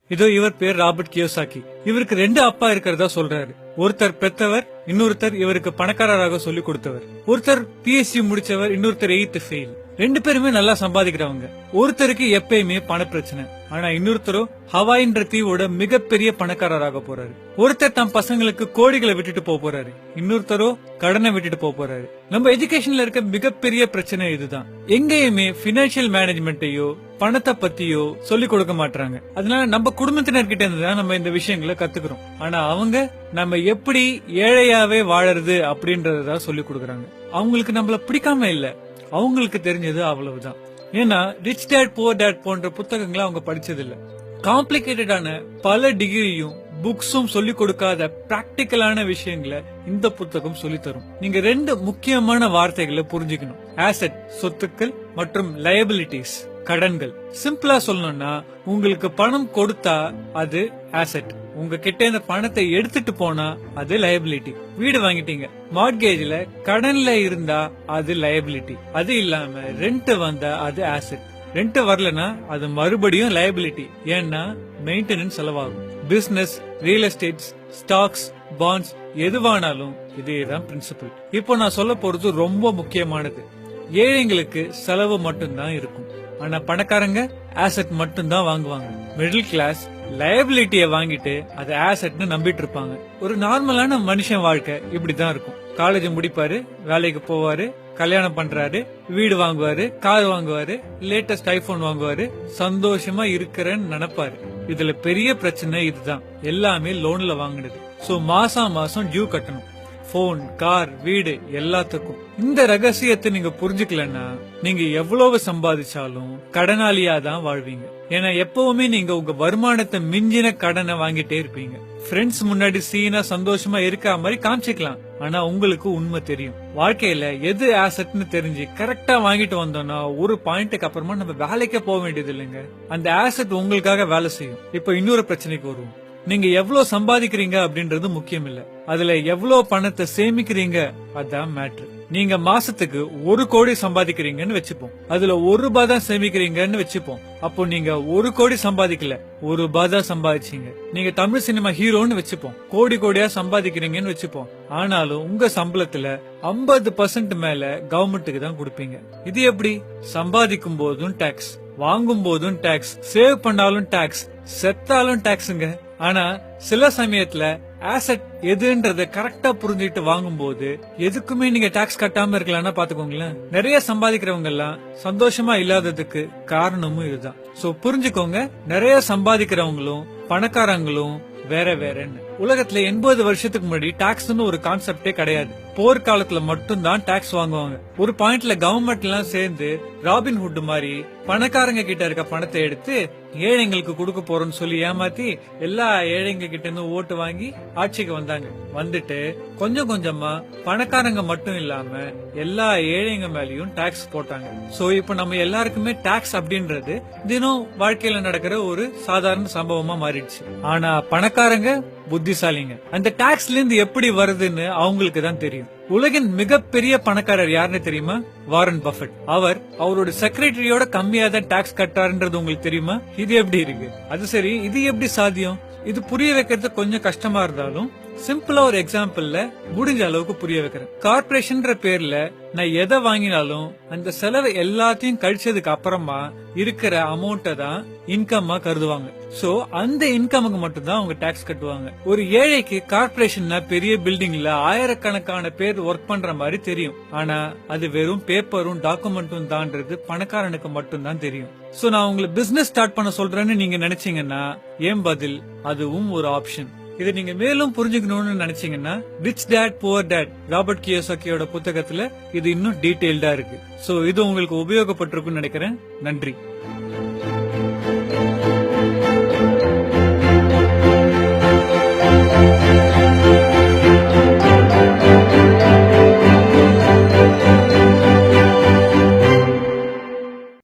இதோ இவர் பேர் ராபர்ட் கியோசாக்கி. இவருக்கு 2 அப்பா இருக்கிறதா சொல்றாரு. ஒருத்தர் பெத்தவர், இன்னொருத்தர் இவருக்கு பணக்காரராக சொல்லி கொடுத்தவர். ஒருத்தர் PhD முடிச்சவர், இன்னொருத்தர் 8th ஃபெயில். 2 பேருமே நல்லா சம்பாதிக்கிறவங்க. ஒருத்தருக்கு எப்பயுமே பண பிரச்சனை. ஆனா இன்னொருத்தரோ ஹவாயின்ற தீவோட மிகப்பெரிய பணக்காரராக போறாரு. ஒருத்தர் தம் பசங்களுக்கு கோடிகளை விட்டுட்டு போறாரு, இன்னொருத்தரோ கடனை விட்டுட்டு போறாரு. நம்ம எஜுகேஷன்ல இருக்க மிகப்பெரிய பிரச்சனை இதுதான். எங்கேயுமே பினான்சியல் மேனேஜ்மெண்ட்டையோ பணத்தை பத்தியோ சொல்லி கொடுக்க மாட்டாங்க. அதனால நம்ம குடும்பத்தினர்கிட்ட இருந்து தான் நம்ம இந்த விஷயங்களை கத்துக்கிறோம். ஆனா அவங்க நம்ம எப்படி ஏழையாவே வாழறது அப்படின்றத சொல்லி கொடுக்கறாங்க. அவங்களுக்கு நம்மள பிடிக்காம இல்ல, அவங்களுக்கு தெரிஞ்சது அவ்வளவுதான். ஏன்னா ரிச் டேட் புவர் டேட் போன்ற புத்தகங்களை அவங்க படிச்சது இல்ல. காம்ப்ளிகேட்டடான பல டிகிரியும் புக்ஸும் சொல்லி கொடுக்காத பிராக்டிக்கலான விஷயங்களை இந்த புத்தகம் சொல்லி தரும். நீங்க 2 முக்கியமான வார்த்தைகளை புரிஞ்சுக்கணும். ஆசெட் சொத்துக்கள் மற்றும் லயபிலிட்டிஸ் கடன்கள். சிம்பிளா சொல்லணும்னா, உங்களுக்கு பணம் கொடுத்தா அது ஆசெட், உங்ககிட்ட இந்த பணத்தை எடுத்துட்டு போனா அது லயபிலிட்டி. வீடு வாங்கிட்டீங்க, மார்ட்கேஜ்ல கடன்ல இருந்தா அது லயபிலிட்டி. அது இல்லாம ரெண்ட் வந்தா அது ஆசெட். ரெண்ட் வரலனா அது மறுபடியும் லயபிலிட்டி. ஏன்னா மெயின்டெனன்ஸ் செலவாகும். Business, real estates, stocks, bonds எதுவானாலும் இதேதான் பிரின்சிபல். இப்போ நான் சொல்ல போறது ரொம்ப முக்கியமானது. ஏழைங்களுக்கு செலவு மட்டும்தான் இருக்கும், ஆனா பணக்காரங்க ஆசெட் மட்டும் தான் வாங்குவாங்க. மிடில் கிளாஸ் லயபிலிட்டிய வாங்கிட்டு அது ஆசெட்னு நம்பிட்டு இருப்பாங்க. ஒரு நார்மலான மனுஷன் வாழ்க்கை இப்படிதான் இருக்கும். காலேஜ் முடிப்பாரு, வேலைக்கு போவாரு, கல்யாணம் பண்றாரு, வீடு வாங்குவாரு, கார் வாங்குவாரு, லேட்டஸ்ட் ஐபோன் வாங்குவாரு, சந்தோஷமா இருக்கிறேன்னு நினைப்பாரு. இதுல பெரிய பிரச்சனை இதுதான், எல்லாமே லோன்ல வாங்கினது. சோ மாசம் மாசம் டியூ கட்டணும். போன், கார், வீடு எல்லாத்துக்கும். இந்த ரகசியத்தை நீங்க புரிஞ்சுக்கலன்னா நீங்க எவ்வளவு சம்பாதிச்சாலும் கடனாளியா தான் வாழ்வீங்க. ஏன்னா எப்பவுமே நீங்க உங்க வருமானத்தை மிஞ்சின கடனை வாங்கிட்டே இருப்பீங்க. ஃப்ரெண்ட்ஸ் முன்னாடி சீனா சந்தோஷமா இருக்க மாதிரி காமிச்சிக்கலாம், ஆனா உங்களுக்கு உண்மை தெரியும். வாழ்க்கையில எது ஆசெட்னு தெரிஞ்சு கரெக்டா வாங்கிட்டு வந்தோம்னா ஒரு பாயிண்ட்டுக்கு அப்புறமா நம்ம வேலைக்கே போக வேண்டியது இல்லைங்க. அந்த ஆசெட் உங்களுக்காக வேலை செய்யும். இப்ப இன்னொரு பிரச்சனைக்கு வருவோம். நீங்க எவ்வளவு சம்பாதிக்கிறீங்க அப்படின்றது முக்கியம் இல்ல, அதுல எவ்வளவு பணத்தை சேமிக்கிறீங்க அதான் மேட்ரு. நீங்க மாசத்துக்கு 1 கோடி சம்பாதிக்கிறீங்கன்னு வச்சுப்போம், அதுல 1 ரூபாய் தான் சேமிக்கிறீங்கன்னு வச்சுப்போம். அப்போ நீங்க 1 கோடி சம்பாதிக்கல, 1 ரூபாய் தான் சம்பாதிச்சீங்க. நீங்க தமிழ் சினிமா ஹீரோன்னு வச்சுப்போம், கோடி கோடியா சம்பாதிக்கிறீங்கன்னு வச்சுப்போம். ஆனாலும் உங்க சம்பளத்துல 50% மேல கவர்மெண்ட்டுக்கு தான் கொடுப்பீங்க. இது எப்படி? சம்பாதிக்கும் போதும் டாக்ஸ், வாங்கும் போதும் டாக்ஸ், சேவ் பண்ணாலும் டாக்ஸ், செத்தாலும் டாக்ஸுங்க. ஆனா சில சமயத்துல ஆசெட் எதுன்றத கரெக்டா புரிஞ்சுட்டு வாங்கும் போது எதுக்குமே நீங்க டாக்ஸ் கட்டாம இருக்கலாம்னா பாத்துக்கோங்களேன். நிறைய சம்பாதிக்கிறவங்க எல்லாம் சந்தோஷமா இல்லாததுக்கு காரணமும் இதுதான். சோ புரிஞ்சுக்கோங்க, நிறைய சம்பாதிக்கிறவங்களும் பணக்காரங்களும் வேற வேறன்னு. உலகத்துல 80 வருஷத்துக்கு முன்னாடி டாக்ஸ்னு ஒரு கான்செப்டே கிடையாது. போர்க்காலத்துல மட்டும்தான் டாக்ஸ் வாங்குவாங்க. ஒரு பாயிண்ட்ல கவர்மெண்ட் எல்லாம் சேர்ந்து ராபின்ஹுட் மாதிரி பணக்காரங்க கிட்ட இருக்க பணத்தை எடுத்து ஏழைங்களுக்கு கொடுக்க போறோம்னு சொல்லி ஏமாத்தி எல்லா ஏழைங்க கிட்ட இருந்து ஓட்டு வாங்கி ஆட்சிக்கு வந்தாங்க. வந்துட்டு கொஞ்சம் கொஞ்சமா பணக்காரங்க மட்டும் இல்லாம எல்லா ஏழைங்க மேலயும் டாக்ஸ் போட்டாங்க. சோ இப்ப நம்ம எல்லாருக்குமே டாக்ஸ் அப்படின்றது தினம் வாழ்க்கையில நடக்கிற ஒரு சாதாரண சம்பவமா மாறிடுச்சு. ஆனா பணக்காரங்க புத்திசாலிங்க, அந்த டாக்ஸ்ல இருந்து எப்படி வருதுன்னு அவங்களுக்கு தான் தெரியும். உலகின் மிகப்பெரிய பணக்காரர் யாருன்னு தெரியுமா? Warren Buffett. அவர் அவரோட செக்ரட்டரியோட கம்மியா தான் டாக்ஸ் கட்டாருன்றது உங்களுக்கு தெரியுமா? இது எப்படி இருக்கு? அது சரி, இது எப்படி சாத்தியம்? இது புரிய வைக்கிறது கொஞ்சம் கஷ்டமா இருந்தாலும் சிம்பிளா ஒரு எக்ஸாம்பிள்ல முடிஞ்ச அளவுக்கு புரிய வைக்கிறேன். கார்பரேஷன் பேர்ல நான் எதை வாங்கினாலும் அந்த செலவு எல்லாத்தையும் கழிச்சதுக்கு அப்புறமா இருக்கிற அமௌண்ட்டை தான் இன்கம்மா கருதுவாங்க. சோ அந்த இன்கமுக்கு மட்டும் தான் அவங்க டாக்ஸ் கட்டுவாங்க. ஒரு ஏழைக்கு கார்பரேஷன்னா பெரிய பில்டிங்ல ஆயிரக்கணக்கான பேர் ஒர்க் பண்ற மாதிரி தெரியும். ஆனா அது வெறும் பேப்பரும் டாக்குமெண்ட்டும் தான்றது பணக்காரனுக்கு மட்டும் தான் தெரியும். சோ நான் உங்களை பிசினஸ் ஸ்டார்ட் பண்ண சொல்றேன்னு நீங்க நினைச்சீங்கன்னா ஏன் பதில் அதுவும் ஒரு ஆப்ஷன். இதை நீங்க மேலும் புரிஞ்சுக்கணும்னு நினைச்சீங்கன்னா rich dad poor dad Robert கியோசாக்கியோட புத்தகத்துல இது இன்னும் டீடைல்டா இருக்கு. சோ இது உங்களுக்கு உபயோகப்பட்டிருக்கும்னு நினைக்கிறேன். நன்றி.